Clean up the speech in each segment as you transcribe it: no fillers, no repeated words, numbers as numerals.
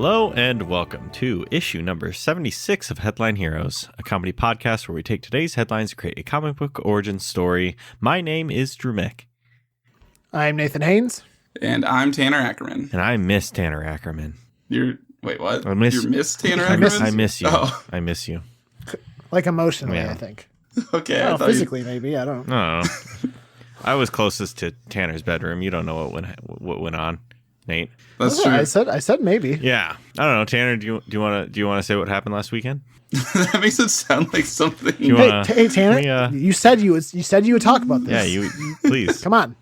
Hello and welcome to issue number 76 of Headline Heroes, a comedy podcast where we take today's headlines and create a comic book origin story. My name is Drew Mick. I'm Nathan Haynes. And I'm Tanner Ackerman. And I miss Tanner Ackerman. Wait, what? I miss, you miss Tanner Ackerman? I miss you. Oh. I miss you. Like emotionally, Yeah. I think. Okay. Oh, physically, maybe. I don't know. No, I was closest to Tanner's bedroom. You don't know what went on, Nate. That's true. I said maybe. Yeah, I don't know. Tanner, do you want to say what happened last weekend? That makes it sound like something. Hey, Tanner, you said you would talk about this. Yeah, you please. Come on.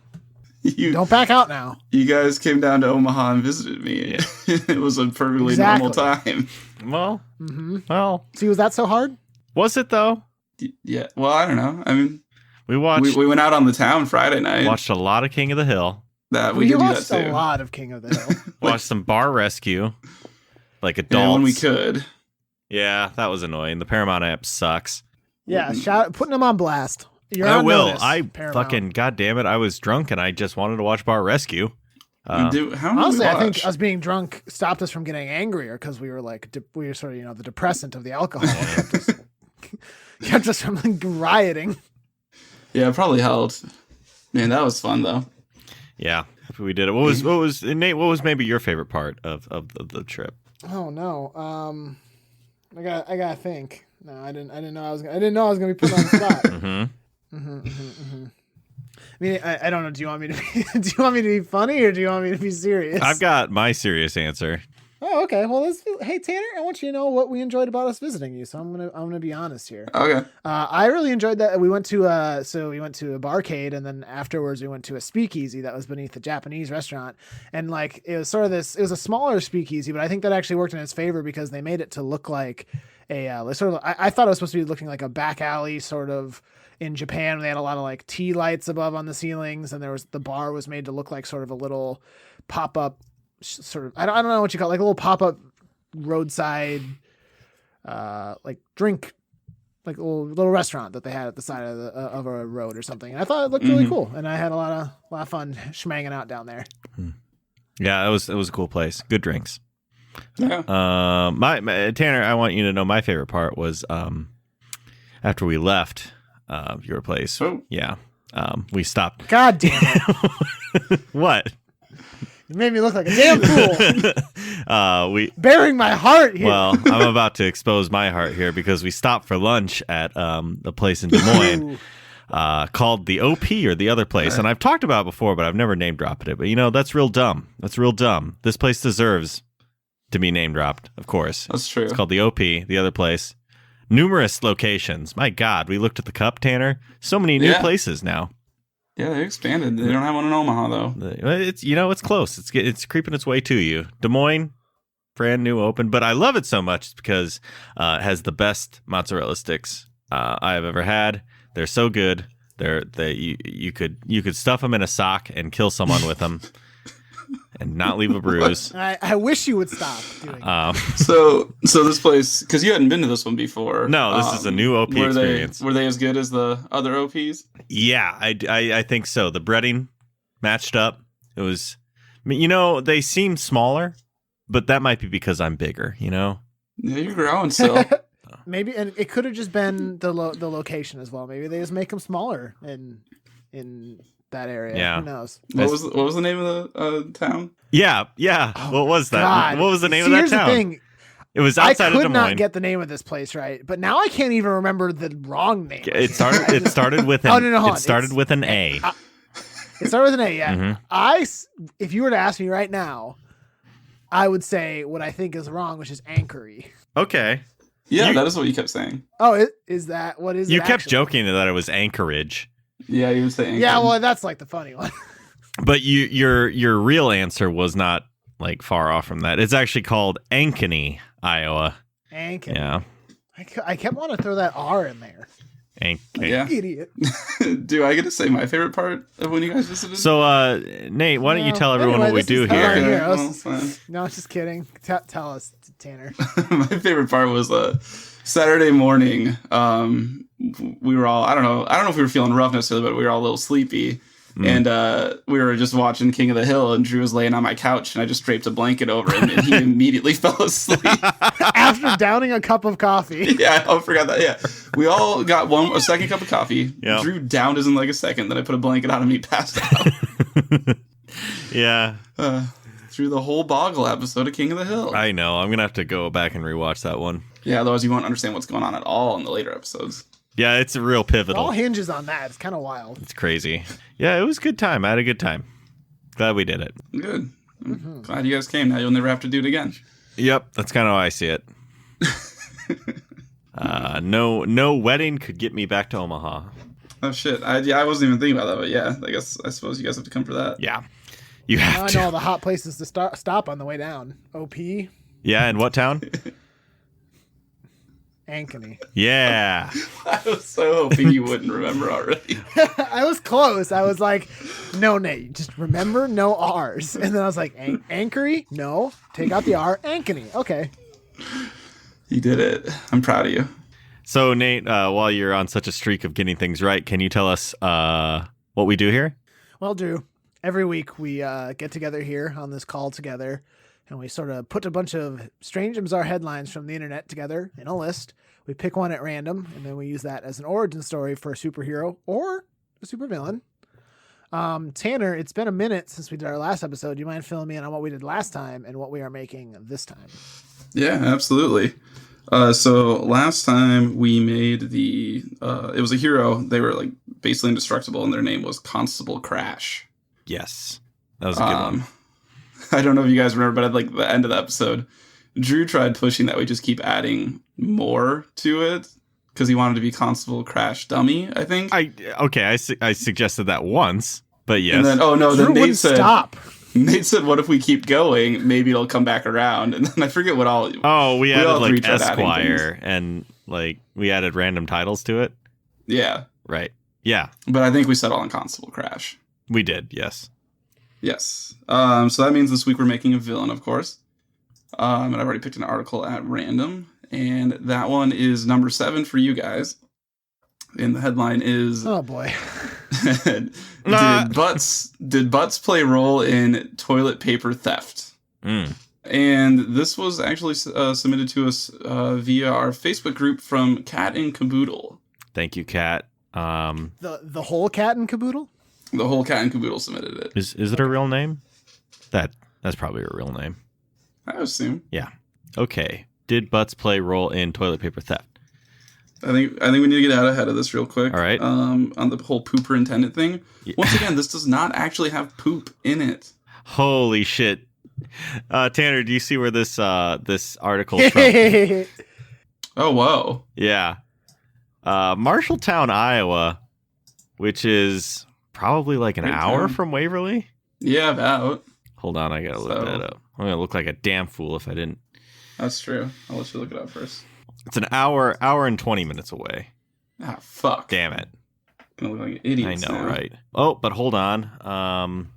Don't back out now. You guys came down to Omaha and visited me. Yeah. It was a perfectly normal time. Well, See, was that so hard? Was it though? Yeah. Well, I don't know. I mean, we went out on the town Friday night. Watched a lot of King of the Hill. We watched that too. a lot of King of the Hill. Watched some Bar Rescue, like adults. Yeah, when we could. Yeah, that was annoying. The Paramount app sucks. Yeah, putting them on blast. I will. Paramount. Fucking goddamn it! I was drunk and I just wanted to watch Bar Rescue. Honestly, I think us being drunk stopped us from getting angrier because we were like we were sort of the depressant of the alcohol kept us from like rioting. Yeah, it probably helped. Man, that was fun though. Yeah, we did it. What was Nate? What was maybe your favorite part of the trip? Oh no, I gotta think. No, I didn't know I was gonna be put on the spot. I mean, I don't know. Do you want me to be funny or do you want me to be serious? I've got my serious answer. Oh, okay. Well, hey Tanner, I want you to know what we enjoyed about us visiting you. So I'm gonna be honest here. Okay. I really enjoyed that. We went to a barcade, and then afterwards we went to a speakeasy that was beneath the Japanese restaurant. And like it was a smaller speakeasy, but I think that actually worked in its favor because they made it to look like a sort of. I thought it was supposed to be looking like a back alley sort of. In Japan, they had a lot of like tea lights above on the ceilings, and the bar was made to look like sort of a little pop-up sort of, I don't know what you call it, like a little pop-up roadside, like drink, like a little restaurant that they had at the side of a road or something. And I thought it looked really cool, and I had a lot of fun schmanging out down there. Yeah, it was a cool place. Good drinks. Yeah. My Tanner, I want you to know my favorite part was after we left your place. Oh. Yeah. We stopped. God damn it. What? You made me look like a damn fool. We bearing my heart here. Well, I'm about to expose my heart here because we stopped for lunch at the place in Des Moines called the OP or the other place. And I've talked about it before, but I've never name dropped it. But that's real dumb. That's real dumb. This place deserves to be name dropped, of course. That's true. It's called the OP, the other place. Numerous locations. My God, we looked at the cup, Tanner. So many new places now. Yeah, they expanded. They don't have one in Omaha though. It's it's close. It's creeping its way to you. Des Moines, brand new, open. But I love it so much because it has the best mozzarella sticks I have ever had. They're so good. You could stuff them in a sock and kill someone with them. And not leave a bruise. I wish you would stop doing that. So this place, because you hadn't been to this one before. No, this is a new OP experience. Were they as good as the other OPs? Yeah, I think so. The breading matched up. It was, they seem smaller, but that might be because I'm bigger, Yeah, you're growing still. Maybe, and it could have just been the location as well. Maybe they just make them smaller in that area. Yeah. Who knows? What was the name of the town? Yeah. Oh, what was that? God. What was the name of that Here's town? The thing. It was outside of Des Moines. I could not get the name of this place right, but now I can't even remember the wrong name. It started with an It started with an A. It started with an A. Yeah. Mm-hmm. If you were to ask me right now, I would say what I think is wrong, which is Anchory. Okay. Yeah, that is what you kept saying. Oh, is that what is? You it kept actually? joking that it was Anchorage. Yeah, you would say Anchorage. Yeah, well, that's like the funny one. But your real answer was not like far off from that. It's actually called Ankeny, Iowa. Ankeny. Yeah. I kept wanting to throw that R in there. Yeah. Idiot. Do I get to say my favorite part of when you guys visited? So, Nate, why don't you tell everyone what we do here? Okay, no, just kidding. Tell us, Tanner. My favorite part was Saturday morning. We were all, I don't know if we were feeling rough necessarily, but we were all a little sleepy. And we were just watching King of the Hill, and Drew was laying on my couch, and I just draped a blanket over him, and he immediately fell asleep. After downing a cup of coffee. Yeah, I forgot that. Yeah. We all got a second cup of coffee. Yep. Drew downed his in like a second, then I put a blanket on him, and he passed out. Yeah. Through the whole Boggle episode of King of the Hill. I know. I'm going to have to go back and rewatch that one. Yeah, otherwise you won't understand what's going on at all in the later episodes. Yeah, it's a real It pivotal. all hinges on that. It's kind of wild. It's crazy. Yeah, it was a good time. I had a good time. Glad we did it. Good. I'm glad you guys came. Now you'll never have to do it again. Yep, that's kind of how I see it. No wedding could get me back to Omaha. Oh shit! I wasn't even thinking about that, but yeah, I suppose you guys have to come for that. Yeah, you have I to. know all the hot places to stop on the way down. OP, Yeah, in what town? Ankeny. Yeah. I was so hoping you wouldn't remember already. I was close. I was like, no, Nate, just remember no R's. And then I was like, Anchory? No. Take out the R. Ankeny. Okay. You did it. I'm proud of you. So, Nate, while you're on such a streak of getting things right, can you tell us what we do here? Well, Drew, every week we get together here on this call together, and we sort of put a bunch of strange and bizarre headlines from the internet together in a list. We pick one at random, and then we use that as an origin story for a superhero or a supervillain. Tanner, it's been a minute since we did our last episode. Do you mind filling me in on what we did last time and what we are making this time? Yeah, absolutely. So last time we made it was a hero. They were like basically indestructible, and their name was Constable Crash. Yes. That was a good one. I don't know if you guys remember, but at like the end of the episode, Drew tried pushing that we just keep adding more to it because he wanted to be Constable Crash Dummy, I think. I suggested that once, but yes. And then, Drew then Nate wouldn't said, stop. Nate said, what if we keep going? Maybe it'll come back around. And then I forget what all. We added all three like tried adding Esquire and like we added random titles to it. Yeah. Right. Yeah. But I think we settled on Constable Crash. We did. Yes. Yes. So that means this week we're making a villain, of course. And I've already picked an article at random. And that one is number 7 for you guys. And the headline is... Oh, boy. Did butts play role in toilet paper theft? And this was actually submitted to us via our Facebook group from Cat and Caboodle. Thank you, Cat. The whole Cat and Caboodle? The whole Cat and Caboodle submitted it. Is it her real name? That's probably her real name. I assume. Yeah. Okay. Did butts play role in toilet paper theft? I think we need to get out ahead of this real quick. All right. On the whole pooper-intended thing. Yeah. Once again, this does not actually have poop in it. Holy shit. Tanner, do you see where this article's from? Oh, whoa. Yeah. Marshalltown, Iowa, which is probably like an Great hour town. from Waverly. Yeah, about. Hold on, I gotta look that up. I'm gonna look like a damn fool if I didn't. That's true. I'll let you look it up first. It's an hour and 20 minutes away. Ah, fuck. Damn it. Gonna look like an idiot. I know, right? Oh, but hold on.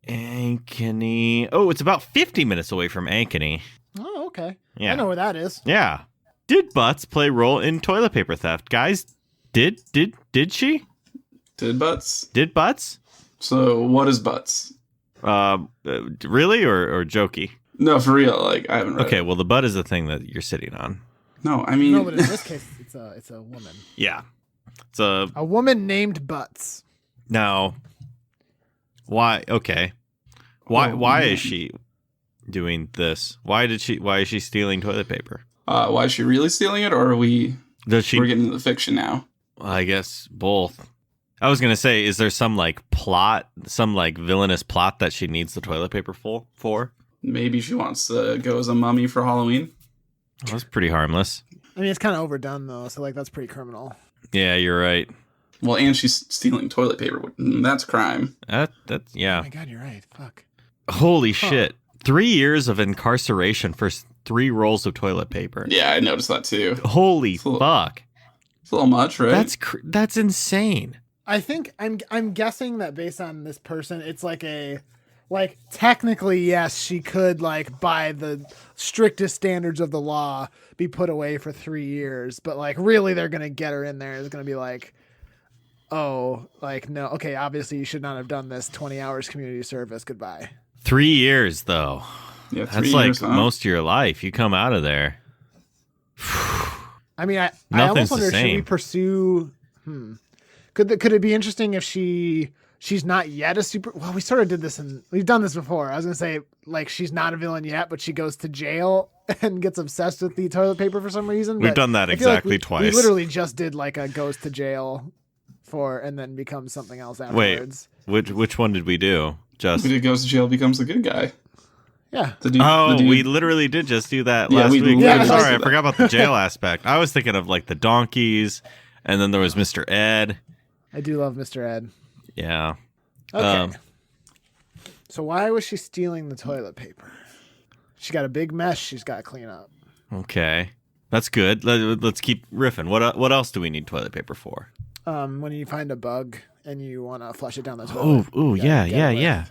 Ankeny. Oh, it's about 50 minutes away from Ankeny. Oh, okay. Yeah. I know where that is. Yeah. Did butts play role in toilet paper theft? Guys, did she? Did butts? Did butts? So, what is butts? Really or jokey? No, for real. Like, I haven't read Okay, it. well, the butt is the thing that you're sitting on. No, I mean... No, but in this case, it's a woman. Yeah. It's a woman named Butts. now. Why? Okay. Why is she doing this? Why is she stealing toilet paper? why is she really stealing it, or are we... Does she? We're getting into the fiction now. I guess both. I was gonna say, is there some like plot, some like villainous plot that she needs the toilet paper for? Maybe she wants to go as a mummy for Halloween. Well, that's pretty harmless. I mean, it's kind of overdone, though, so, like, that's pretty criminal. Yeah, you're right. Well, and she's stealing toilet paper. That's crime. That's yeah. Oh, my God, you're right. Fuck. Holy shit. 3 years of incarceration for 3 rolls of toilet paper. Yeah, I noticed that too. Holy little- fuck. It's a little much, right? That's insane. I think I'm guessing that based on this person, it's like technically, yes, she could, like, by the strictest standards of the law, be put away for 3 years. But, like, really, they're going to get her in there. It's going to be like oh, like, no, okay, obviously you should not have done this. 20 hours community service. Goodbye. 3 years though. Yeah, That's like most of your life. You come out of there. I mean, I Nothing's almost wonder, the should we same. pursue? Could it be interesting if she's not yet a super? Well, we sort of did this and we've done this before. I was gonna say like she's not a villain yet, but she goes to jail and gets obsessed with the toilet paper for some reason. We've But done that I feel like exactly we twice. literally just did like a goes to jail and then becomes something else afterwards. Wait, which one did we do? Just But he goes to jail, becomes the good guy. Yeah. The dude, we literally did just do that Yeah, last we week. literally Sorry, did I that. forgot about the jail aspect. I was thinking of like the donkeys, and then there was Mr. Ed. I do love Mr. Ed. Yeah. Okay. So why was she stealing the toilet paper? She got a big mess she's got to clean up. Okay. That's good. Let's keep riffing. What else do we need toilet paper for? When you find a bug and you want to flush it down the toilet. Oh, you gotta yeah, get yeah, it with yeah.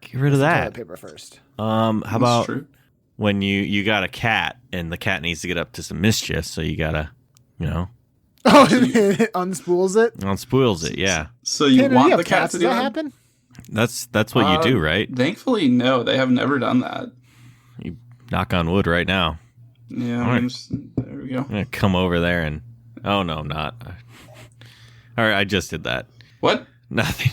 Get rid of some that. toilet paper first. How That's about true. when you got a cat and the cat needs to get up to some mischief, so you gotta, Oh, it unspools it. unspoils it. Yeah, So you Tanner, want you the have cat cats. to Does do that that? happen? that's what you do, right? Thankfully, no. They have never done that. You knock on wood right now. Yeah, All right. there we go. I'm gonna come over there and oh no, I'm not. All right, I just did that. What? Nothing.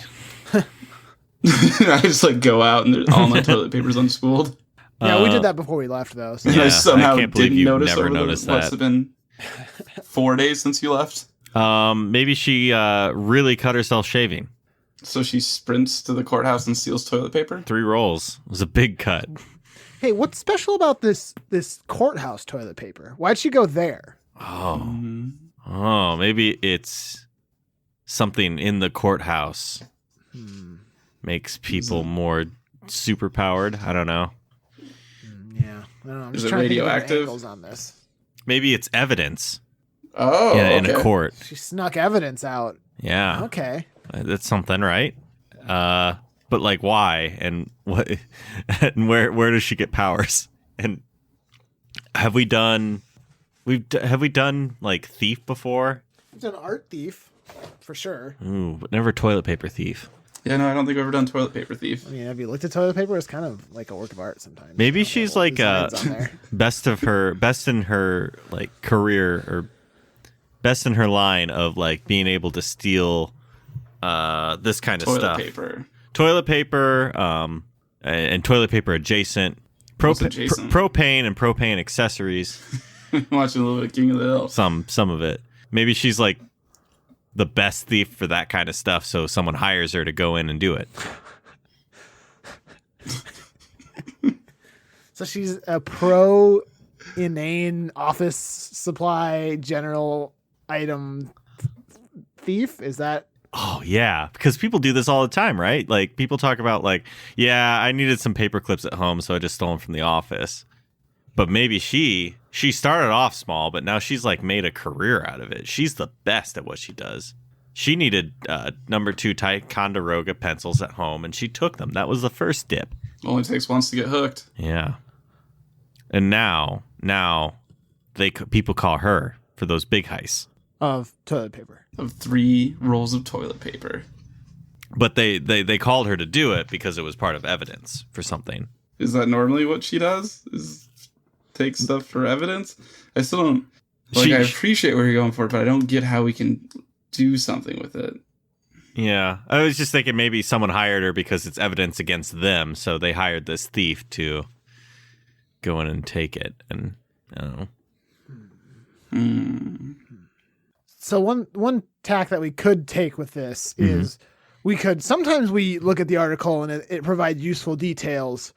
I just like go out and all my toilet paper's unspooled. Yeah, we did that before we left, though. So. And Yeah, I somehow I can't believe didn't you've notice never over noticed what's that. it been 4 days since you left? Maybe she really cut herself shaving. So she sprints to the courthouse and steals toilet paper? 3 rolls. It was a big cut. Hey, what's special about this courthouse toilet paper? Why'd she go there? Oh, maybe it's something in the courthouse makes people more super powered. I don't know. Yeah, I don't know. I'm Is just it trying to think of radioactive? angles on this. Maybe it's evidence Oh, in okay. a court. She snuck evidence out. Yeah, Okay. that's something, right? But like, why and what? And where does she get powers? And have we done like thief before? It's an art thief, for sure. Ooh, but never toilet paper thief. Yeah, no, I don't think I've ever done toilet paper thief. I mean, have you looked at toilet paper? It's kind of like a work of art sometimes. Maybe I don't she's know what like designs on there. best in her like career or best in her line of like being able to steal this kind of Toilet stuff. paper. Toilet paper, and toilet paper adjacent, What's adjacent? propane and propane accessories. Watching a little bit of King of the Hill. Some of it. Maybe she's like the best thief for that kind of stuff, so someone hires her to go in and do it. So she's a pro inane office supply general item thief. Is that? Oh yeah, because people do this all the time, right? Like people talk about like, yeah, I needed some paper clips at home, so I just stole them from the office. But maybe she started off small, but now she's like made a career out of it. She's the best at what she does. She needed number 2 Ticonderoga pencils at home, and she took them. That was the first dip. Only takes once to get hooked. Yeah. And now people call her for those big heists. Of toilet paper. Of 3 rolls of toilet paper. But they called her to do it because it was part of evidence for something. Is that normally what she does? Is take stuff for evidence? I still don't... Like, I appreciate where you're going for it, but I don't get how we can do something with it. Yeah. I was just thinking maybe someone hired her because it's evidence against them, so they hired this thief to go in and take it. And I don't know. So one tack that we could take with this is sometimes we look at the article and it provides useful details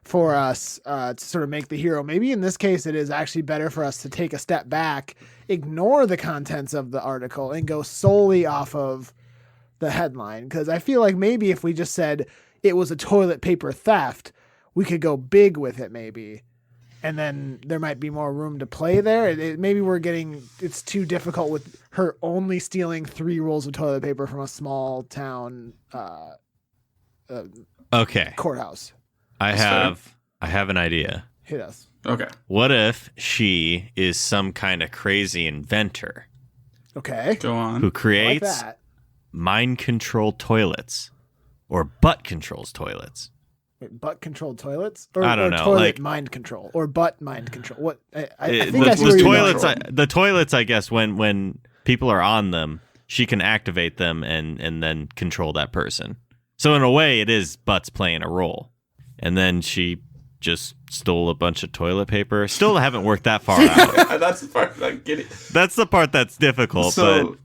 for us to sort of make the hero. Maybe in this case, it is actually better for us to take a step back, ignore the contents of the article, and go solely off of the headline. Because I feel like maybe if we just said it was a toilet paper theft, we could go big with it maybe. And then there might be more room to play there. Maybe it's too difficult with her only stealing 3 rolls of toilet paper from a small town Okay. courthouse. I have an idea. Hit us. Okay. What if she is some kind of crazy inventor Okay. Go on. who I like creates that. mind control toilets or butt controls toilets? Butt controlled toilets, or, I don't or know, toilet like, mind control, or butt mind control. What I think the toilets. I guess when people are on them, she can activate them and then control that person. So in a way, it is butts playing a role. And then she just stole a bunch of toilet paper. Still haven't worked that far out. That's the part that I get it. That's the part that's difficult. So but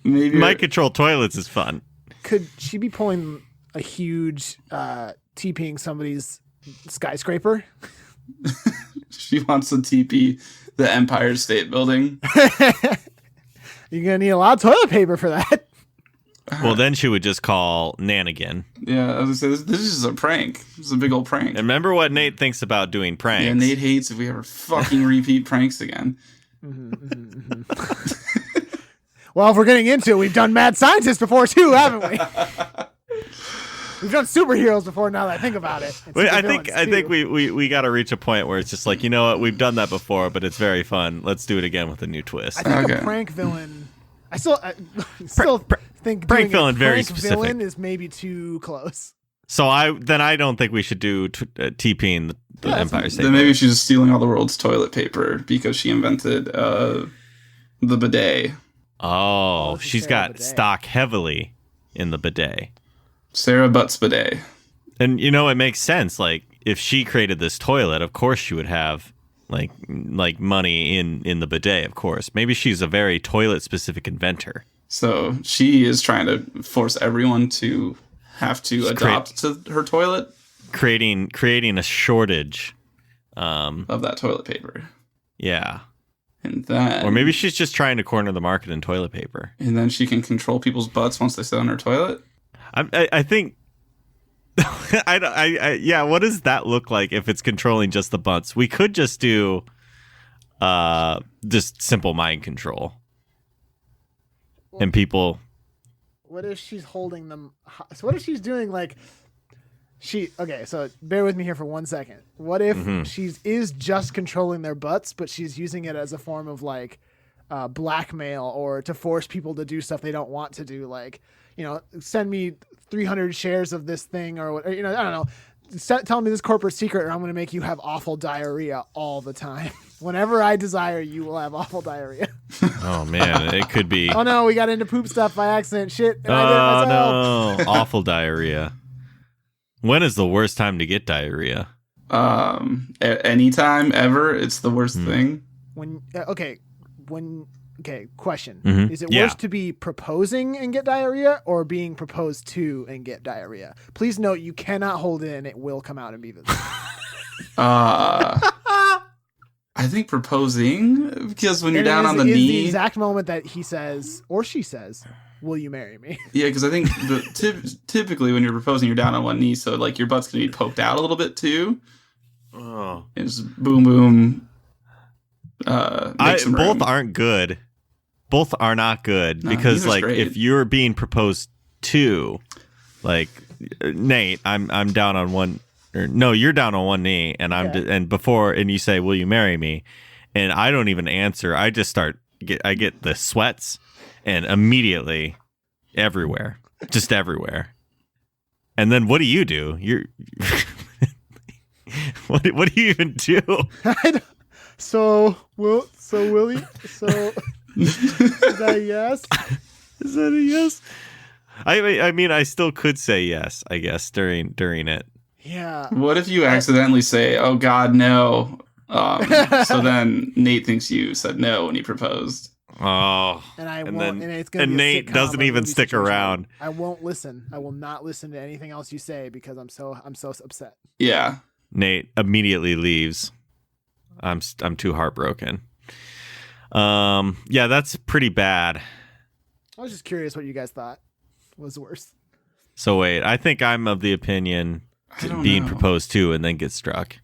maybe mind control toilets is fun. Could she be pulling a huge TPing somebody's skyscraper? she wants to TP the Empire State Building. You're gonna need a lot of toilet paper for that. Well, then she would just call Nanigan. Yeah, I was gonna say this is just a prank. This is a big old prank. And remember what Nate thinks about doing pranks. Yeah, Nate hates if we ever fucking repeat pranks again. Well, if we're getting into it, we've done mad scientists before too, haven't we? We've done superheroes before. Now that I think about it, I think we got to reach a point where it's just like, you know what, we've done that before, but it's very fun. Let's do it again with a new twist. I think a prank villain. I still think prank villain a very prank specific. Villain is maybe too close. So I don't think we should do TPing the Empire State. Then maybe she's just stealing all the world's toilet paper because she invented the bidet. Oh, she's got stock heavily in the bidet. Sarah Butt's bidet. And it makes sense. Like if she created this toilet, of course she would have like money in the bidet, of course. Maybe she's a very toilet specific inventor. So she is trying to force everyone to have to adopt to her toilet, creating a shortage of that toilet paper. Yeah. And then, or maybe she's just trying to corner the market in toilet paper. And then she can control people's butts once they sit on her toilet. I think. Yeah. What does that look like if it's controlling just the butts? We could just do, just simple mind control, and people. What if she's holding them? So what if she's doing like? Okay, so bear with me here for 1 second. What if she is just controlling their butts, but she's using it as a form of like blackmail or to force people to do stuff they don't want to do, like, send me 300 shares of this thing or I don't know. Tell me this corporate secret or I'm going to make you have awful diarrhea all the time. Whenever I desire, you will have awful diarrhea. Oh, man. It could be. Oh, no. We got into poop stuff by accident. Shit. And I did it myself. No. Awful diarrhea. When is the worst time to get diarrhea? Anytime, ever. It's the worst thing. Question. Mm-hmm. Is it worse to be proposing and get diarrhea or being proposed to and get diarrhea? Please note, you cannot hold it and it will come out and be visible. I think proposing, because when you're down on the knee. The exact moment that he says, or she says, will you marry me? Yeah, because I think typically when you're proposing, you're down on one knee, so like your butt's going to be poked out a little bit too. Oh. It's boom, boom. Both aren't good. Both are not good because like great. If you're being proposed to, like Nate, I'm down on one, or no, you're down on one knee, and and you say, "Will you marry me?" And I don't even answer. I just I get the sweats, and immediately, everywhere, just everywhere. And then what do? You're what do you even do? So Willie, is that a yes? Is that a yes? I mean, I still could say yes, I guess, during it. Yeah. What if you accidentally say, "Oh God, no"? So then Nate thinks you said no when he proposed. Oh. And Nate doesn't even stick around. I won't listen. I will not listen to anything else you say because I'm so upset. Yeah. Nate immediately leaves. I'm too heartbroken. Yeah, that's pretty bad. I was just curious what you guys thought was worse. So wait, I think I'm of the opinion being proposed to and then get struck.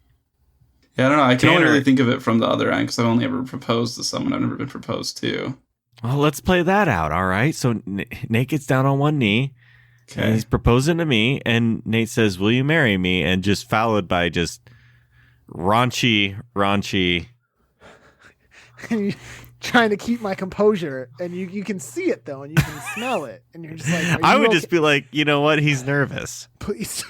Yeah, I don't know. I can only really think of it from the other end because I've only ever proposed to someone I've never been proposed to. Well, let's play that out. All right. So Nate gets down on one knee. Okay. And he's proposing to me, and Nate says, "Will you marry me?" And just followed by just raunchy. trying to keep my composure, and you can see it though, and you can smell it, and you're just like, I would just be like, you know what? He's nervous. please.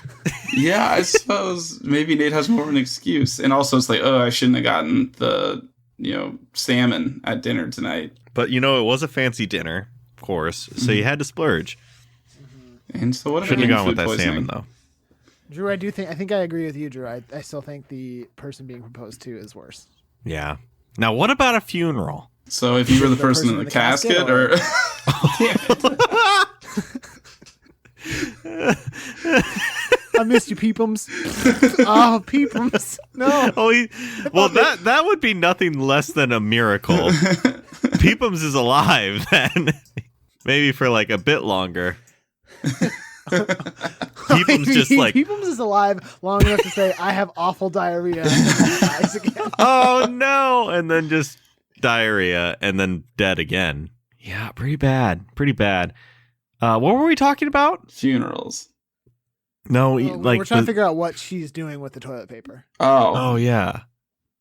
Yeah, I suppose maybe Nate has more of an excuse. And also it's like, oh, I shouldn't have gotten the, salmon at dinner tonight. But, it was a fancy dinner, of course, so you had to splurge. And so what if Shouldn't I have gone with that poisoning? salmon, though. Drew, I think I agree with you, Drew. I still think the person being proposed to is worse. Yeah. Now, what about a funeral? So if you were the person in the casket or... I missed you, Peepums. Oh, Peepums. No. Well, that would be nothing less than a miracle. Peepums is alive then. Maybe for like a bit longer. Peepums just like... Peepums is alive long enough to say, I have awful diarrhea. And then he dies again. Oh, no. And then just diarrhea and then dead again. Yeah, pretty bad. Pretty bad. What were we talking about? Funerals. No, we're trying to figure out what she's doing with the toilet paper. Oh yeah.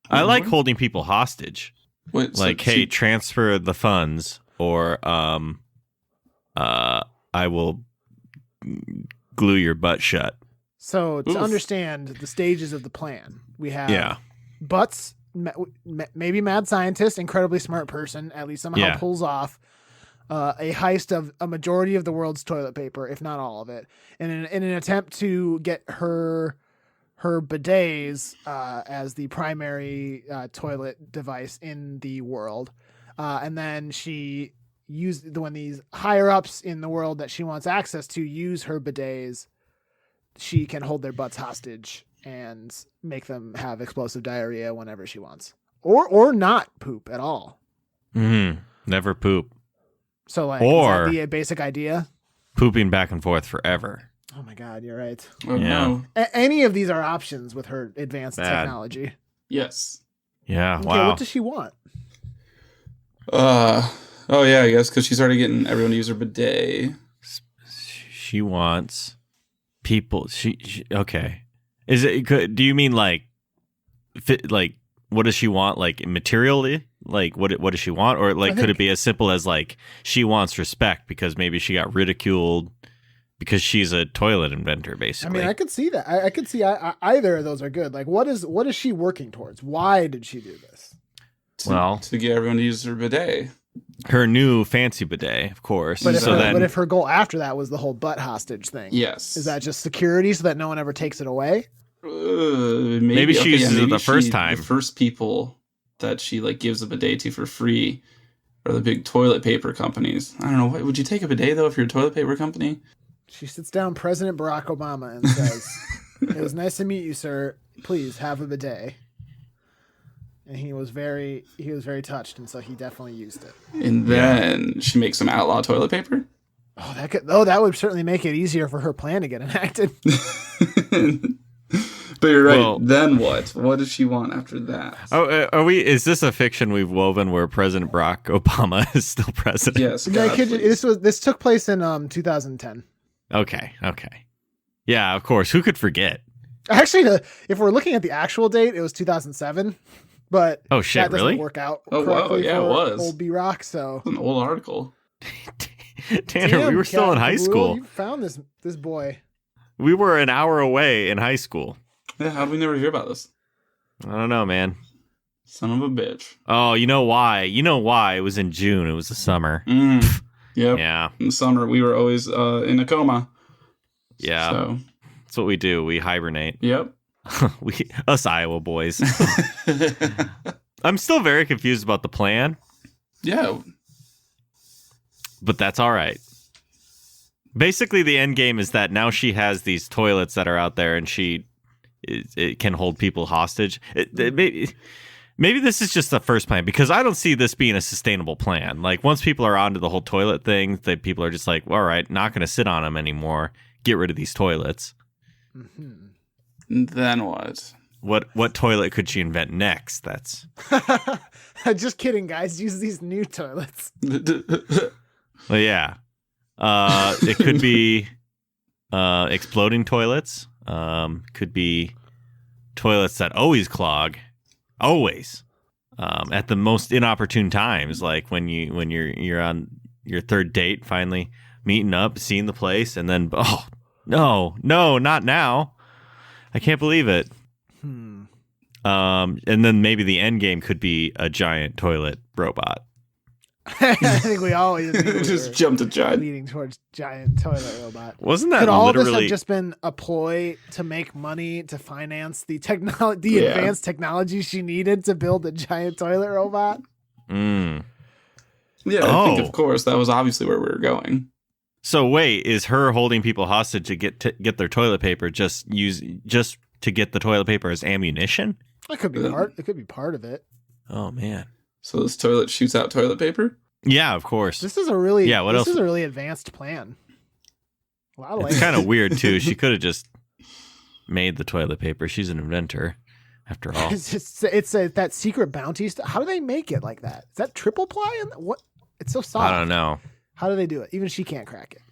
I like holding people hostage. Wait, like, hey, transfer the funds, or I will glue your butt shut. So to understand the stages of the plan, we have Butts, maybe mad scientist, incredibly smart person, at least somehow pulls off a heist of a majority of the world's toilet paper, if not all of it, in an attempt to get her bidets as the primary toilet device in the world. And then she when these higher ups in the world that she wants access to use her bidets, she can hold their butts hostage and make them have explosive diarrhea whenever she wants, or not poop at all. Never poop. So, like, or is that the basic idea? Pooping back and forth forever. Oh my God, you're right. Oh, no. Any of these are options with her advanced technology. Yes. Yeah. Okay, Wow. what does she want? Oh yeah, I guess because she's already getting everyone to use her bidet. She wants people. She okay. Is it? Do you mean like what does she want? Like materially? Like what does she want? Or like could it be as simple as like she wants respect because maybe she got ridiculed because she's a toilet inventor, basically? I mean, I could see that. I could see either of those are good. Like, what is she working towards? Why did she do this? To get everyone to use her bidet. Her new fancy bidet, of course. But if her goal after that was the whole butt hostage thing, yes, is that just security so that no one ever takes it away? Maybe she uses it the first time. The first people that she like gives a bidet to for free are the big toilet paper companies. I don't know. Would you take a bidet though if you're a toilet paper company? She sits down President Barack Obama and says, "It was nice to meet you, sir. Please have a bidet." And he was very touched, and so he definitely used it. And then she makes some outlaw toilet paper. That would certainly make it easier for her plan to get enacted. But you're right. Well, then what? What does she want after that? Oh, is this a fiction we've woven where President Barack Obama is still president? Yes. This took place in 2010. Okay. Yeah, of course. Who could forget? Actually, if we're looking at the actual date, it was 2007. But that doesn't really work out. Oh wow, yeah, it was old B-Rock. So an old article. Tanner, we were still in high school. You found this boy. We were an hour away in high school. Yeah, how did we never hear about this? I don't know, man. Son of a bitch. Oh, you know why? It was in June. It was the summer. Yep. Yeah. In the summer, we were always in a coma. Yeah. So that's what we do. We hibernate. Yep. Us Iowa boys. I'm still very confused about the plan. Yeah. But that's all right. Basically, the end game is that now she has these toilets that are out there, and it can hold people hostage. Maybe this is just the first plan, because I don't see this being a sustainable plan. Like, once people are onto the whole toilet thing, that people are just like, all right, not going to sit on them anymore. Get rid of these toilets. Mm-hmm. Then what? What toilet could she invent next? That's just kidding, guys. Use these new toilets. Well, yeah. It could be exploding toilets. Could be toilets that always clog. Always. at the most inopportune times, like when you're on your third date, finally meeting up, seeing the place, and then no, not now. I can't believe it. And then maybe the end game could be a giant toilet robot. I think we always just jumped a giant, leading towards giant toilet robot. Wasn't that could all literally... of this have just been a ploy to make money to finance the technology, advanced technology she needed to build a giant toilet robot? Yeah, I think of course that was obviously where we were going. So wait, is her holding people hostage to get their toilet paper just to get the toilet paper as ammunition? It could be part. It could be part of it. Oh man. So this toilet shoots out toilet paper? Yeah, of course. This is a really else? Is a really advanced plan. It's kind of weird too. She could have just made the toilet paper. She's an inventor, after all. It's that secret bounty stuff. How do they make it like that? Is that triple ply? What? It's so soft. I don't know. How do they do it? Even she can't crack it.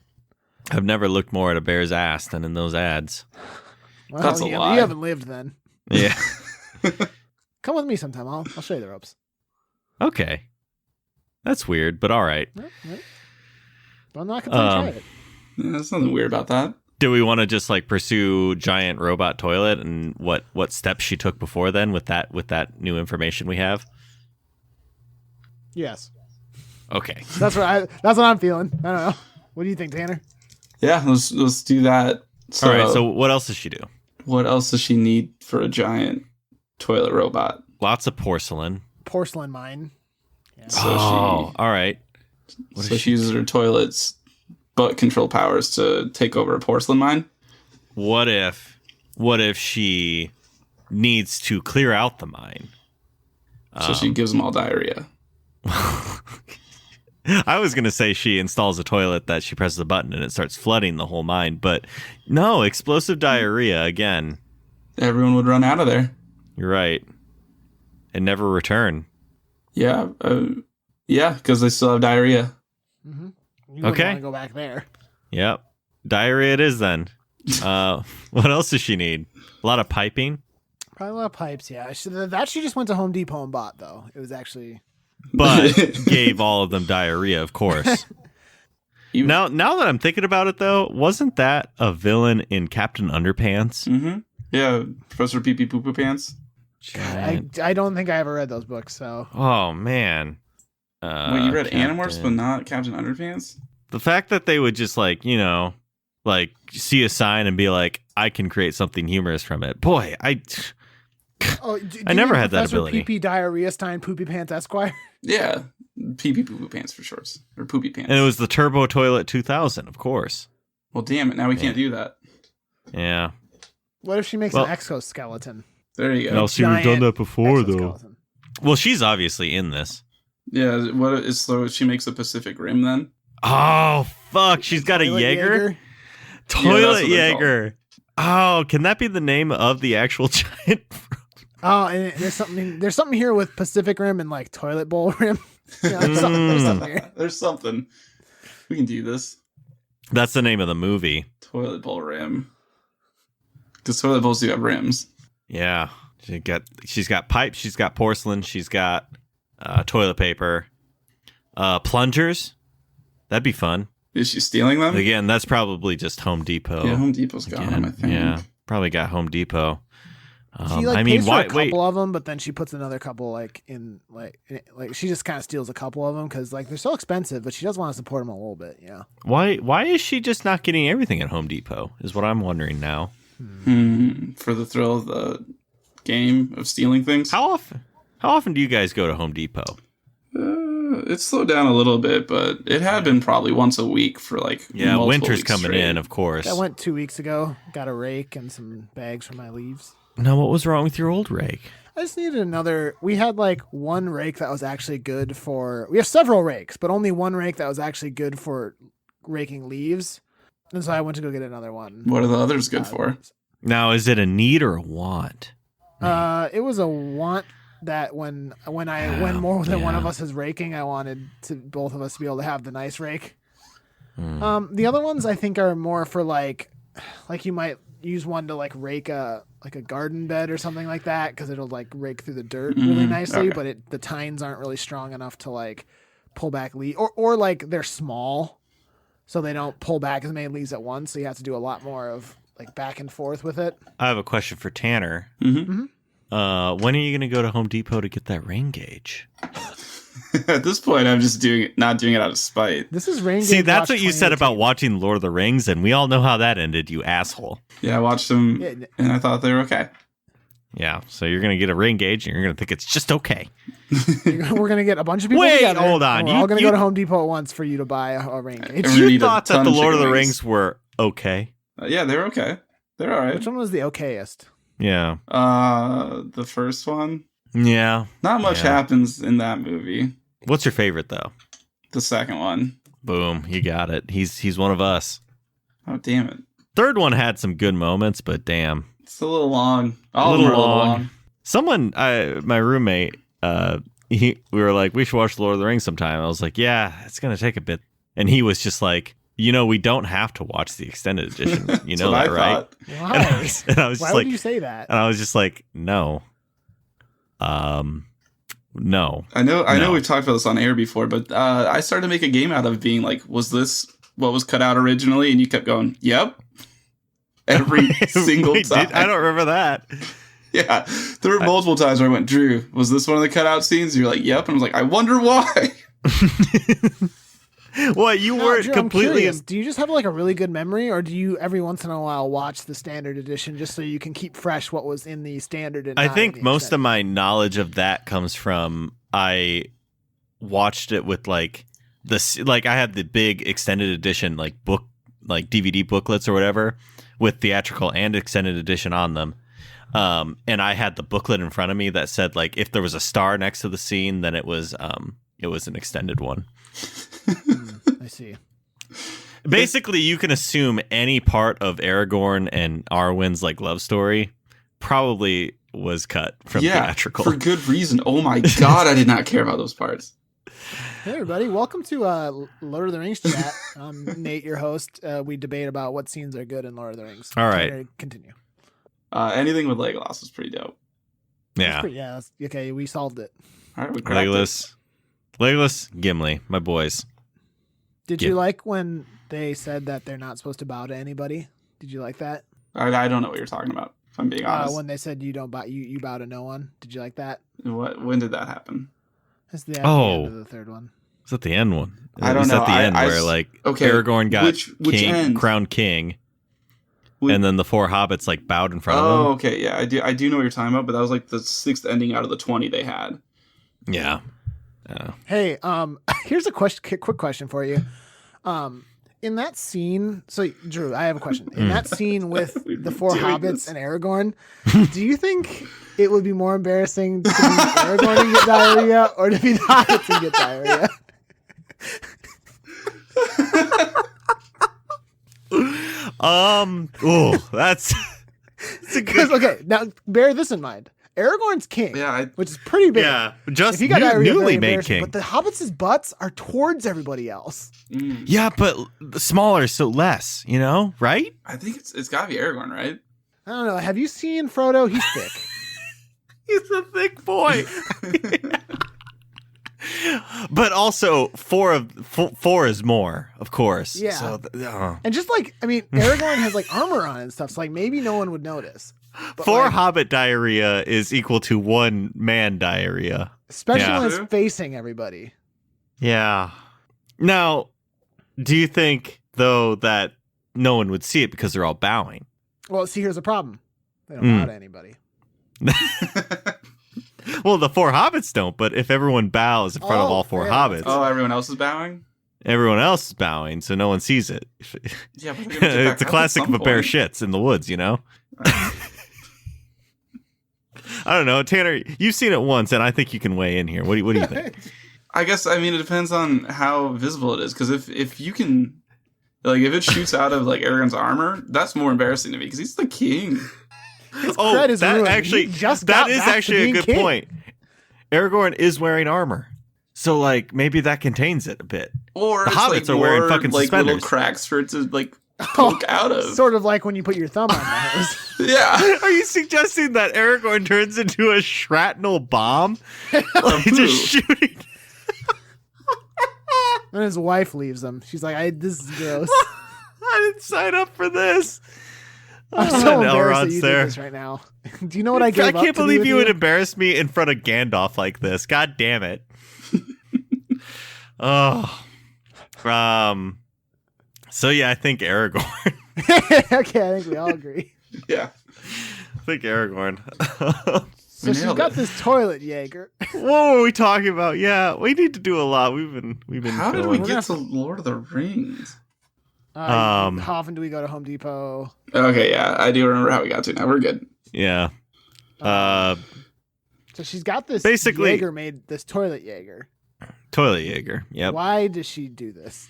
I've never looked more at a bear's ass than in those ads. Well, That's a lie. You haven't lived then. Yeah. Come with me sometime. I'll show you the ropes. Okay. That's weird, but all right. Well, I'm not going to try it. Yeah, there's nothing weird about that. Do we want to just like pursue giant robot toilet and what steps she took before then with that new information we have? Yes. Okay. That's what I'm feeling. I don't know. What do you think, Tanner? Yeah, let's do that. So, all right. So what else does she do? What else does she need for a giant toilet robot? Lots of porcelain. Porcelain mine. Yeah. So all right. She uses her toilet's butt control powers to take over a porcelain mine. What if she needs to clear out the mine? So she gives them all diarrhea. I was going to say she installs a toilet that she presses a button and it starts flooding the whole mine, but no, explosive diarrhea again. Everyone would run out of there. You're right. And never return. Yeah. Because they still have diarrhea. Mm-hmm. You okay. want to go back there. Yep. Diarrhea it is then. What else does she need? A lot of piping? Probably a lot of pipes, yeah. She just went to Home Depot and bought, though. It was actually... But gave all of them diarrhea, of course. Now that I'm thinking about it, though, wasn't that a villain in Captain Underpants? Mm-hmm. Yeah, Professor Pee Pee Poo Poo Pants. I don't think I ever read those books, so... Oh, man. Wait, you read Animorphs, but not Captain Underpants? The fact that they would just, like, see a sign and be like, I can create something humorous from it. Boy, I never had that ability. Pee Pee Diarrhea Stein Poopy Pants Esquire? Yeah, Pee Pee Poo Poo Pants for shorts. Or Poopy Pants. And it was the Turbo Toilet 2000, of course. Well, damn it, now we can't do that. Yeah. What if she makes an exoskeleton? There you go. No, see, we've done that before, though. Exoskeleton. Well, she's obviously in this. Yeah, so she makes a Pacific Rim then? Oh, fuck, she's got a Jaeger? Toilet Jaeger. Oh, can that be the name of the actual giant? Oh, and there's something here with Pacific Rim and like toilet bowl rim. There's something here. There's something. We can do this. That's the name of the movie. Toilet bowl rim. Because toilet bowls do have rims. Yeah, she's got pipes. She's got porcelain. She's got toilet paper, plungers. That'd be fun. Is she stealing them? Again, that's probably just Home Depot. Yeah, Home Depot's got them, I think. Yeah, probably got Home Depot. She pays for a couple of them, but then she puts another couple in she just kind of steals a couple of them because they're so expensive, but she does want to support them a little bit. Yeah. Why is she just not getting everything at Home Depot? Is what I'm wondering now. For the thrill of the game of stealing things. How often do you guys go to Home Depot? It's slowed down a little bit, but it had been probably once a week for winter's coming straight. in, of course. I went 2 weeks ago. Got a rake and some bags for my leaves. Now, what was wrong with your old rake? I just needed another. We had one rake that was actually good for. We have several rakes, but only one rake that was actually good for raking leaves. And so I went to go get another one. What are the others good for? Now, is it a need or a want? It was a want that when more than one of us is raking, I wanted to both of us to be able to have the nice rake. The other ones I think are more for you might use one to rake a like a garden bed or something like that, because it'll like rake through the dirt really nicely, but the tines aren't really strong enough to like pull back leaves, or like they're small, so they don't pull back as many leaves at once. So you have to do a lot more of like back and forth with it. I have a question for Tanner. Mm-hmm. When are you going to go to Home Depot to get that rain gauge? At this point, I'm just not doing it out of spite. This is rain gauge. See, that's what you said 2018. about watching Lord of the Rings, and we all know how that ended, you asshole. Yeah, I watched them, and I thought they were okay. Yeah, so you're going to get a rain gauge, and you're going to think it's just okay. We're going to get a bunch of people Wait, together. hold on. We're all going to go to Home Depot at once for you to buy a rain gauge. You thought that the Lord of the Rings were okay? Yeah, they were okay. They're all right. Which one was the okayest? Yeah. The first one. Yeah. Not much happens in that movie. What's your favorite, though? The second one. Boom, you got it. He's one of us. Oh, damn it. Third one had some good moments, but damn. It's a little long. A little long. Someone, my roommate, we were like, we should watch Lord of the Rings sometime. I was like, yeah, it's going to take a bit. And he was just like, we don't have to watch the extended edition. You know that, right? Why? And I was Why just would like, you say that? and I was just like, no. No. I know we've talked about this on air before, but I started to make a game out of being like, was this what was cut out originally? And you kept going, yep. Every single time. I don't remember that. Yeah. There were multiple times where I went, Drew, was this one of the cutout scenes? And you're like, yep. And I was like, I wonder why. What, you weren't Drew, completely... Do you just have like a really good memory, or do you every once in a while watch the standard edition just so you can keep fresh what was in the standard? And I think most of my knowledge of that comes from I watched it with like I had the big extended edition like book, like DVD booklets or whatever with theatrical and extended edition on them. And I had the booklet in front of me that said like if there was a star next to the scene, then it was an extended one. I see. Basically, you can assume any part of Aragorn and Arwen's like love story probably was cut from theatrical for good reason. Oh my god, I did not care about those parts. Hey everybody, welcome to Lord of the Rings chat. I'm Nate, your host. We debate about what scenes are good in Lord of the Rings. All right, continue. Anything with Legolas is pretty dope. Yeah, that's okay. We solved it. All right, we cracked Legolas, Gimli, my boys. Did you like when they said that they're not supposed to bow to anybody? Did you like that? I don't know what you're talking about, if I'm being honest. When they said you don't bow, you bow to no one. Did you like that? When did that happen? That's the end of the third one. Was that the end one? I don't know. At the end where like Aragorn got crowned king, and then the four hobbits like bowed in front of him. Oh, okay, yeah, I do know what you're talking about, but that was like the 6th ending out of the 20 they had. Yeah. Hey, here's a quick question for you. In that scene, so Drew, I have a question. In that scene with the four hobbits and Aragorn, do you think it would be more embarrassing to be Aragorn and get diarrhea, or to be the hobbits and get diarrhea? That's because okay. Now bear this in mind. Aragorn's king, which is pretty big. Yeah, just if he got newly made king. But the hobbits' butts are towards everybody else. Yeah, but smaller, so less. Right? I think it's got to be Aragorn, right? I don't know. Have you seen Frodo? He's thick. He's a thick boy. But also, four is more, of course. Yeah. So, and just like, Aragorn has like armor on and stuff, so like maybe no one would notice. But 4 hobbit diarrhea is equal to 1 man diarrhea. Especially when it's facing everybody. Yeah. Now, do you think, though, that no one would see it because they're all bowing? Well, see, here's the problem. They don't bow to anybody. Well, the 4 hobbits don't, but if everyone bows in front of all 4 hobbits... Oh, everyone else is bowing? Everyone else is bowing, so no one sees it. Yeah, but it's a classic of a bear shits in the woods, I don't know, Tanner. You've seen it once, and I think you can weigh in here. What do you think? I guess it depends on how visible it is. Because if you can, like, if it shoots out of like Aragorn's armor, that's more embarrassing to me because he's the king. That is actually a good point. Aragorn is wearing armor, so like maybe that contains it a bit. Or the hobbits are wearing fucking like suspenders, little cracks for it to like poke out of. Sort of like when you put your thumb on the hose. Yeah. Are you suggesting that Aragorn turns into a shrapnel bomb? Like just shooting. And his wife leaves him. She's like, this is gross. I didn't sign up for this. I'm so embarrassed that Elrond's you there. did this right now. Do you know what I gave I up can't to do believe with you would embarrass me in front of Gandalf like this. God damn it. Oh. So yeah, I think Aragorn. Okay, I think we all agree. Yeah. I think Aragorn. So she's got this toilet Jaeger. What were we talking about? Yeah, we need to do a lot. We've been. How did we going. get to Lord of the Rings? How often do we go to Home Depot? Okay, yeah, I do remember how we got to. Now we're good. Yeah. So she's got this basically Jaeger made, this toilet Jaeger. Toilet Jaeger. Yep. Why does she do this?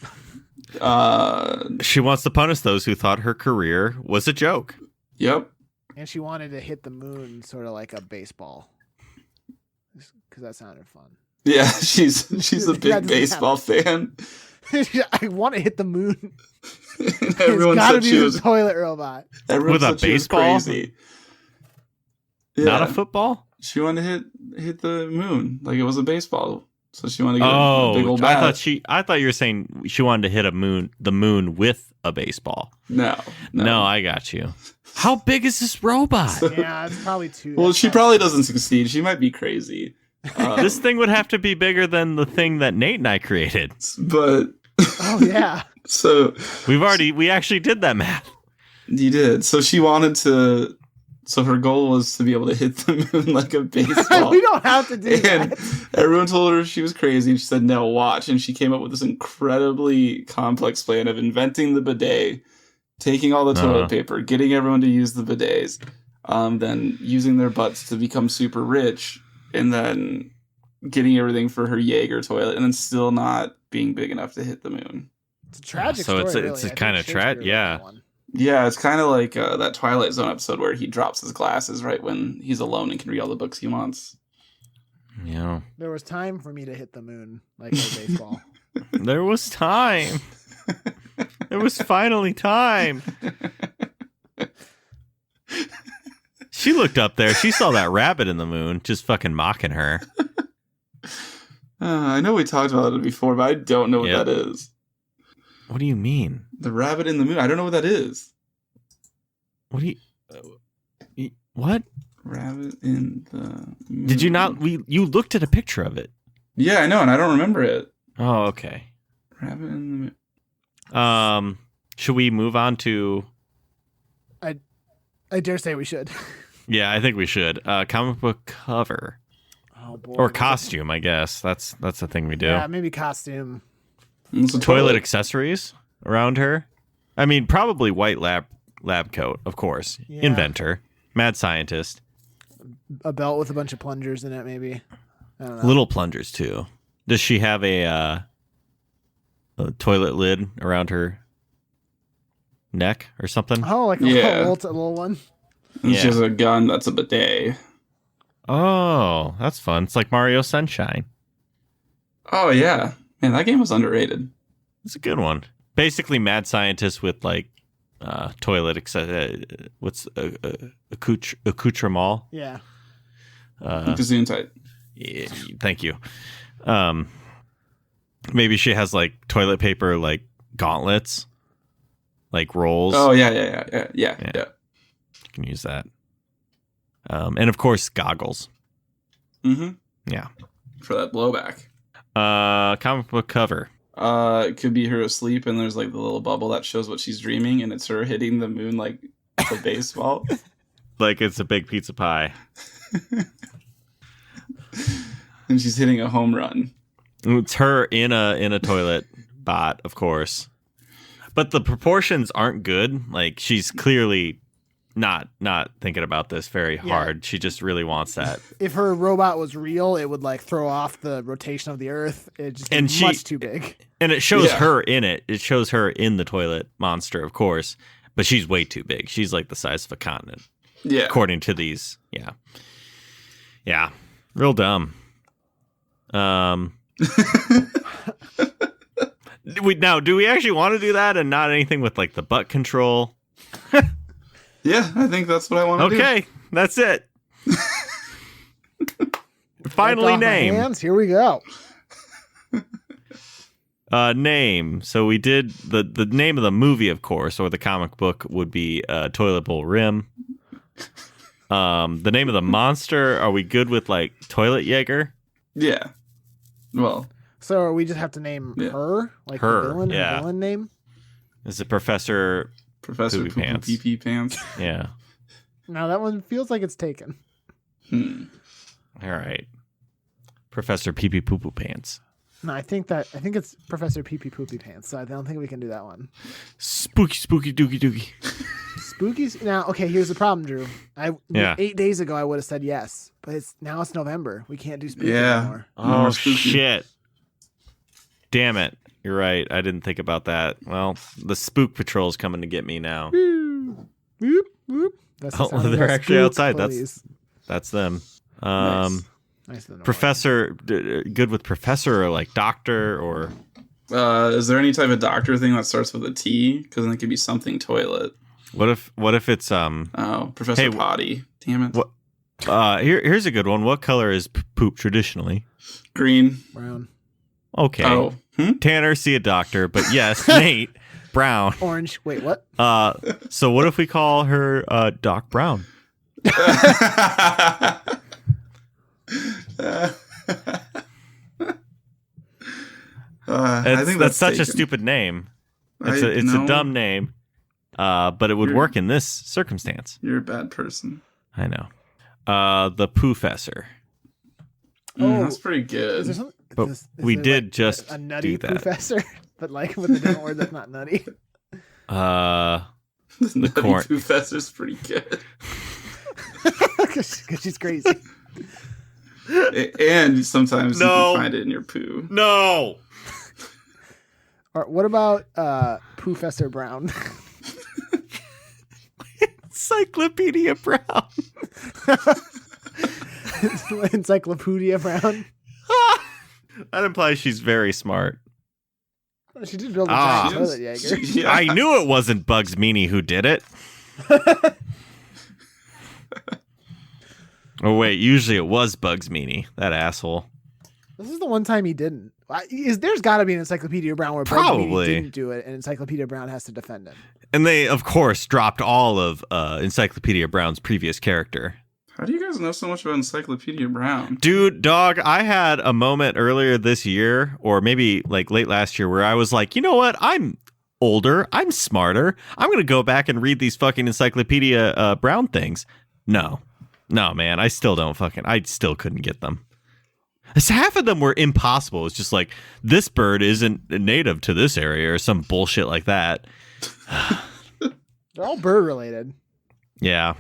She wants to punish those who thought her career was a joke. Yep. And she wanted to hit the moon sort of like a baseball. Because that sounded fun. Yeah, she's a big baseball fan. I want to hit the moon. Everyone it's got to said be she a was toilet robot. Everyone with a said she was baseball. Crazy. Yeah. Not a football. She wanted to hit the moon like it was a baseball. So she wanted to get a big old bat. I thought you were saying she wanted to hit the moon with a baseball. No, I got you. How big is this robot? Yeah, it's probably too. Well, she probably doesn't succeed. She might be crazy. This thing would have to be bigger than the thing that Nate and I created. But oh yeah. So we actually did that math. You did. So she wanted to. So her goal was to be able to hit the moon like a baseball. We don't have to do that. Everyone told her she was crazy, and she said, "No, watch." And she came up with this incredibly complex plan of inventing the bidet, taking all the toilet paper, getting everyone to use the bidets, then using their butts to become super rich, and then getting everything for her Jaeger toilet, and then still not being big enough to hit the moon. It's a tragic so story. It's a kind of tragic, yeah. Yeah, it's kind of like that Twilight Zone episode where he drops his glasses right when he's alone and can read all the books he wants. Yeah. There was time for me to hit the moon like a baseball. There was time. There was finally time. She looked up there. She saw that rabbit in the moon just fucking mocking her. I know we talked about it before, but I don't know what that is. What do you mean? The rabbit in the moon. I don't know what that is. What do you... What? Rabbit in the moon. Did you not... You looked at a picture of it. Yeah, I know, and I don't remember it. Oh, okay. Rabbit in the moon. Should we move on to... I dare say we should. Yeah, I think we should. Comic book cover. Oh, boy. Or costume, I guess. That's the thing we do. Yeah, maybe costume. Toilet accessories around her. I mean, probably white lab coat, of course. Yeah. Inventor, mad scientist. A belt with a bunch of plungers in it, maybe. I don't know. Little plungers too. Does she have a toilet lid around her neck or something? Oh, like a little one. She has a gun that's a bidet. Oh, that's fun. It's like Mario Sunshine. Oh yeah. Man, that game was underrated. It's a good one. Basically, mad scientist with like toilet what's accoutrement? Yeah. Gesundheit. Yeah, thank you. Maybe she has like toilet paper like gauntlets, like rolls. Oh yeah. You can use that. And of course, goggles. Mm-hmm. Yeah. For that blowback. Comic book cover. It could be her asleep and there's like the little bubble that shows what she's dreaming, and it's her hitting the moon like a baseball. Like it's a big pizza pie. And she's hitting a home run. It's her in a toilet bot, of course. But the proportions aren't good. Like she's clearly not thinking about this very hard. She just really wants that. If her robot was real, it would like throw off the rotation of the Earth. It just much too big. And it shows her in it. It shows her in the toilet monster, of course. But she's way too big. She's like the size of a continent. Yeah. According to these. Yeah. Yeah. Real dumb. Do we actually want to do that and not anything with like the butt control? Yeah, I think that's what I want to do. Okay, that's it. Finally, name. Hands. Here we go. Name. So we did the name of the movie, of course, or the comic book would be Toilet Bowl Rim. The name of the monster. Are we good with like Toilet Jaeger? Yeah. Well. So we just have to name her, like her, the villain, her villain name. Is it Professor Poopy Pants? Pee Pants. Yeah. Now that one feels like it's taken. All right. Professor Pee Pee Poo Poo Pants. No, I think it's Professor Pee Pee Poopy Pants. So I don't think we can do that one. Spooky dookie dookie. Spookies. Now, okay, here's the problem, Drew. 8 days ago I would have said yes, but it's November. We can't do spooky anymore. Oh shit. Damn it. You're right. I didn't think about that. Well, the Spook Patrol's coming to get me now. Whoop, whoop. That's they're actually outside. Police. That's them. Nice Professor, good with professor or like doctor or. Is there any type of doctor thing that starts with a T? Because then it could be something toilet. What if it's Professor Potty? Damn it. What? Here's a good one. What color is poop traditionally? Green. Brown. Okay. Oh. Tanner, see a doctor, but yes, Nate, brown. Orange. Wait, what? So what if we call her Doc Brown? I think that's such taken. a stupid name. It's a dumb name, but it would work in this circumstance. You're a bad person. I know. The Poofessor. That's pretty good. But we did just a nutty do that. Professor, but like with a different word that's not nutty. The nutty Professor's pretty good. Because she's crazy. And sometimes you can find it in your poo. No. Or what about Professor Brown? Encyclopedia Brown. Encyclopedia Brown. That implies she's very smart. She did build a giant toilet, Jaeger. Yeah. I knew it wasn't Bugs Meany who did it. Oh wait, usually it was Bugs Meany, that asshole. This is the one time he didn't. There's got to be an Encyclopedia Brown where Bugs Meany didn't do it, and Encyclopedia Brown has to defend him. And they, of course, dropped all of Encyclopedia Brown's previous character. How do you guys know so much about Encyclopedia Brown? Dude, dog, I had a moment earlier this year, or maybe like late last year, where I was like, you know what? I'm older. I'm smarter. I'm going to go back and read these fucking Encyclopedia Brown things. No, man. I still couldn't get them. Half of them were impossible. It's just like, this bird isn't native to this area or some bullshit like that. They're all bird related. Yeah.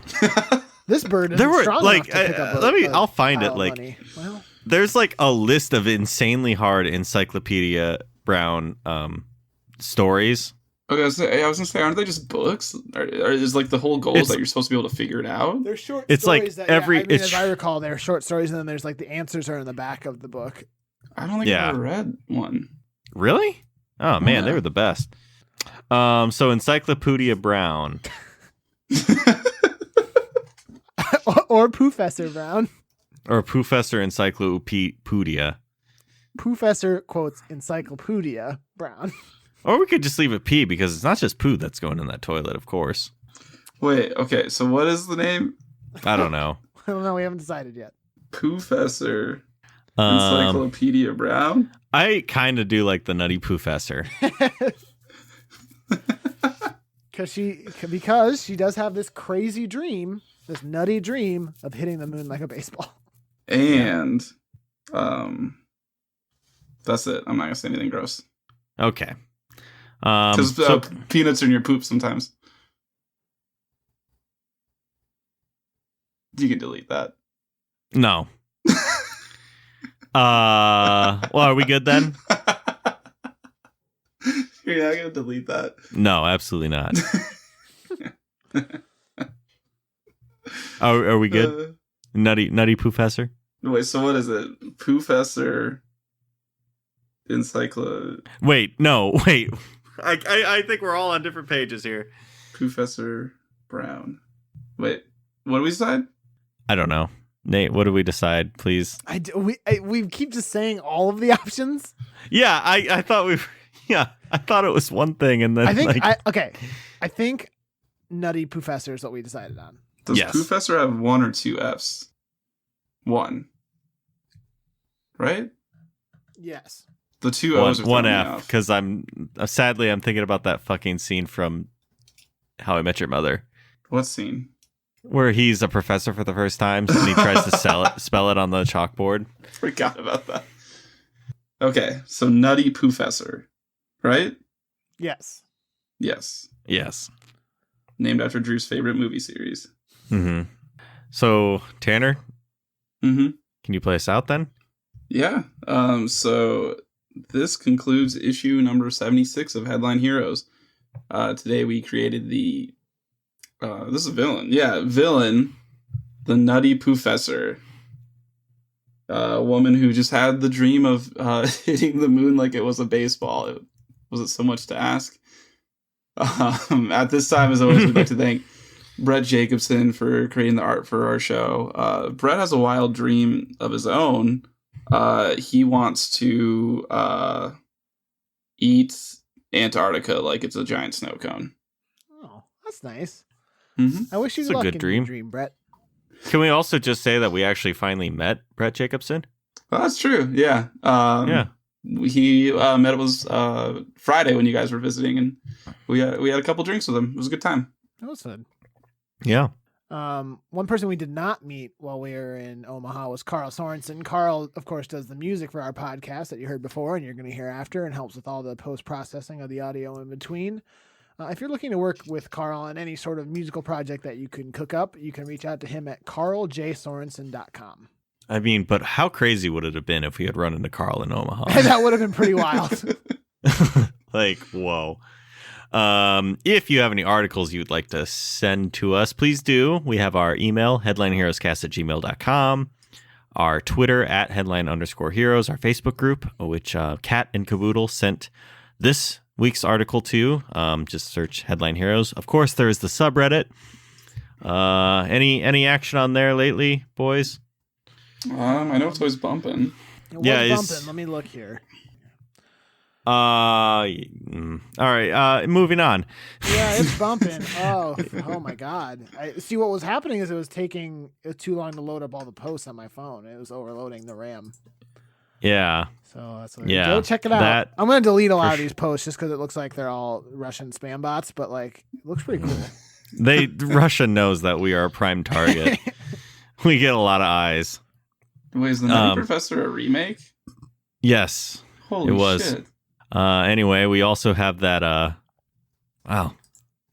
This bird isn't strong enough to pick up I'll find it. Like, money. Well, there's like a list of insanely hard Encyclopedia Brown stories. Okay, I was gonna say, aren't they just books? Or is like the whole goal is that you're supposed to be able to figure it out? they're short It's like stories that, as I recall, they're short stories, and then there's like the answers are in the back of the book. I don't think I ever read one. Really? Oh man, they were the best. So Encyclopedia Brown. or Professor Brown. Or Professor Encyclopedia. Professor quotes Encyclopedia Brown. Or we could just leave it P because it's not just poo that's going in that toilet, of course. Wait, okay, so what is the name? I don't know. I don't know. We haven't decided yet. Professor Encyclopedia Brown? I kind of do like the Nutty Professor. Because she does have this crazy dream, this nutty dream of hitting the moon like a baseball. And that's it. I'm not gonna say anything gross. Okay. Because peanuts are in your poop sometimes. You can delete that. No. Well, are we good then? You're not gonna delete that. No, absolutely not. Are we good? Nutty Professor? Wait, so what is it? Professor Wait, no, wait. I think we're all on different pages here. Professor Brown. Wait, what do we decide? I don't know. Nate, what do we decide, please? We keep just saying all of the options. Yeah, I thought I thought it was one thing, and then I think Nutty Professor is what we decided on. Does Professor have 1 or 2 Fs? 1. Right? Yes. The 2 O's are one F, because I'm thinking about that fucking scene from How I Met Your Mother. What scene? Where he's a professor for the first time and he tries to spell it on the chalkboard. Forgot about that. Okay, so Nutty Professor, right? Yes. Yes. Yes. Named after Drew's favorite movie series. Mm-hmm. So, Tanner? Mm-hmm. Can you play us out then? Yeah. So this concludes issue number 76 of Headline Heroes. Today we created the this is a villain. Yeah, villain, the Nutty Professor. A woman who just had the dream of hitting the moon like it was a baseball. Was it so much to ask? At this time, as always, we'd like to thank Brett Jacobson for creating the art for our show. Brett has a wild dream of his own. He wants to eat Antarctica like it's a giant snow cone. Oh, that's nice. Mm-hmm. I wish you It's a luck good in dream. your dream, Brett. Can we also just say that we actually finally met Brett Jacobson? Well, that's true. Yeah. He met us Friday when you guys were visiting, and we had a couple drinks with him. It was a good time. That was fun. Yeah. One person we did not meet while we were in Omaha was Carl Sorensen. Carl, of course, does the music for our podcast that you heard before and you're going to hear after, and helps with all the post-processing of the audio in between. If you're looking to work with Carl on any sort of musical project that you can cook up, you can reach out to him at carljsorensen.com. I mean, but how crazy would it have been if we had run into Carl in Omaha? That would have been pretty wild. Like, whoa. If you have any articles you'd like to send to us, please do. We have our email, headlineheroescast@gmail.com, our Twitter @headline_heroes, our Facebook group, which Kat and Caboodle sent this week's article to. Just search Headline Heroes. Of course, there is the subreddit. Any action on there lately, boys? I know it's always bumping. Bumping. Let me look here. All right. Moving on. Yeah, it's bumping. Oh my God. See, what was happening is it was taking too long to load up all the posts on my phone. It was overloading the RAM. Yeah. So that's what yeah. Go check it out. I'm going to delete a lot of these posts just because it looks like they're all Russian spam bots, but like, it looks pretty cool. Russia knows that we are a prime target. We get a lot of eyes. Wait, is the Nutty Professor a remake? Yes. Holy it was. Shit. Anyway, we also have that. Wow,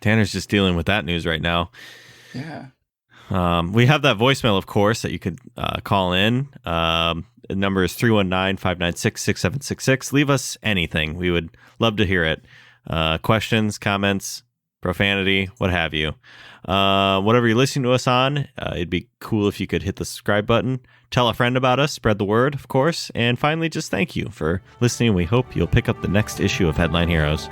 Tanner's just dealing with that news right now. Yeah. We have that voicemail, of course, that you could call in. The number is 319-596-6766. Leave us anything. We would love to hear it. Questions, comments, profanity, what have you. Whatever you're listening to us on, it'd be cool if you could hit the subscribe button. Tell a friend about us, spread the word, of course. And finally, just thank you for listening. We hope you'll pick up the next issue of Headline Heroes.